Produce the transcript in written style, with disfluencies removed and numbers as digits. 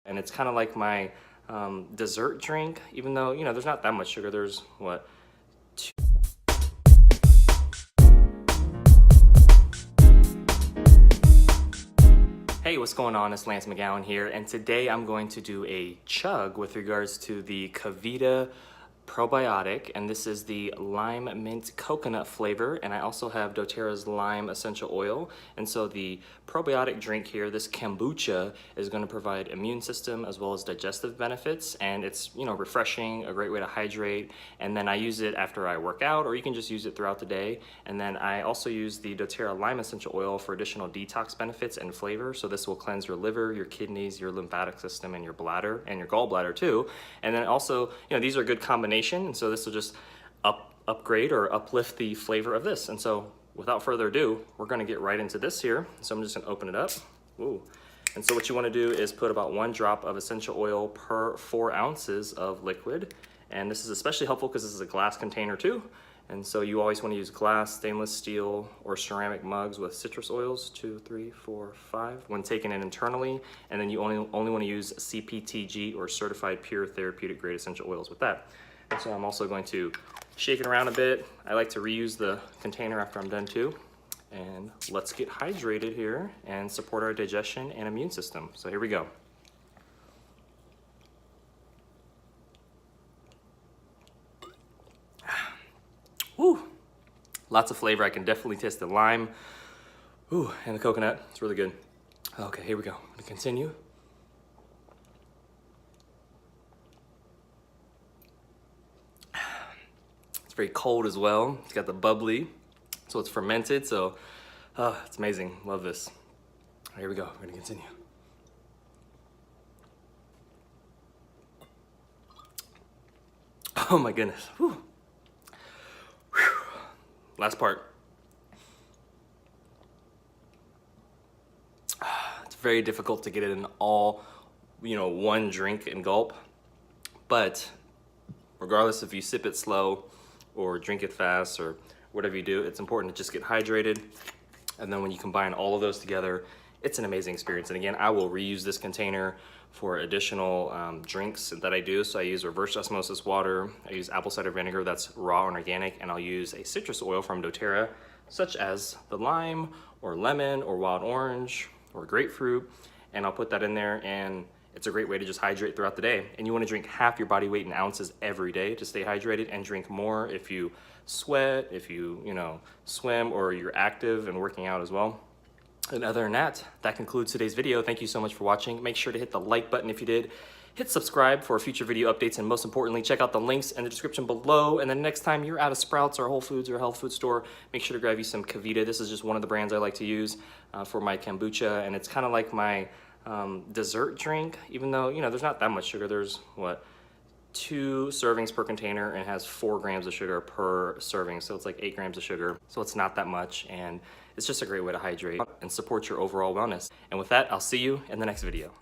And it's kind of like my dessert drink, even though, you know, there's not that much sugar. There's what? Hey, what's going on? It's Lance McGowan here, and today I'm going to do a chug with regards to the Kevita probiotic, and this is the lime mint coconut flavor, and I also have doTERRA's lime essential oil. And so the probiotic drink here, this kombucha, is going to provide immune system as well as digestive benefits, and it's, you know, refreshing, a great way to hydrate. And then I use it after I work out, or you can just use it throughout the day. And then I also use the doTERRA lime essential oil for additional detox benefits and flavor. So this will cleanse your liver, your kidneys, your lymphatic system, and your bladder, and your gallbladder too. And then also, you know, these are good combinations, and so this will just upgrade or uplift the flavor of this. And so without further ado, we're gonna get right into this here. So I'm just gonna open it up. Ooh. And so what you wanna do is put about 1 drop of essential oil per 4 ounces of liquid. And this is especially helpful because this is a glass container too. And so you always wanna use glass, stainless steel, or ceramic mugs with citrus oils, 2, 3, 4, 5, when taken in internally. And then you only wanna use CPTG or certified pure therapeutic grade essential oils with that. And so I'm also going to shake it around a bit. I like to reuse the container after I'm done too. And let's get hydrated here and support our digestion and immune system. So here we go. Woo! Lots of flavor. I can definitely taste the lime. Ooh, and the coconut. It's really good. Okay, here we go. I'm gonna continue. Very cold as well. It's got the bubbly, so it's fermented, so it's amazing. Love this. Here we go. We're gonna continue. Oh my goodness. Whew. Whew. Last part. It's very difficult to get it in all, you know, one drink and gulp, but regardless if you sip it slow or drink it fast or whatever you do, it's important to just get hydrated. And then when you combine all of those together, it's an amazing experience. And again, I will reuse this container for additional drinks that I do. So I use reverse osmosis water, I use apple cider vinegar that's raw and organic, and I'll use a citrus oil from doTERRA, such as the lime or lemon or wild orange or grapefruit. And I'll put that in there, and it's a great way to just hydrate throughout the day. And you want to drink half your body weight in ounces every day to stay hydrated, and drink more if you sweat, if you swim, or you're active and working out as well. And other than that, that concludes today's video. Thank you so much for watching. Make sure to hit the like button if you did. Hit subscribe for future video updates, and most importantly, check out the links in the description below. And then next time you're at a Sprouts or Whole Foods or a health food store, make sure to grab you some Kevita. This is just one of the brands I like to use for my kombucha, and it's kind of like my dessert drink, even though, you know, there's not that much sugar. There's what, 2 servings per container, and it has 4 grams of sugar per serving, so it's like 8 grams of sugar, so it's not that much, and it's just a great way to hydrate and support your overall wellness. And with that, I'll see you in the next video.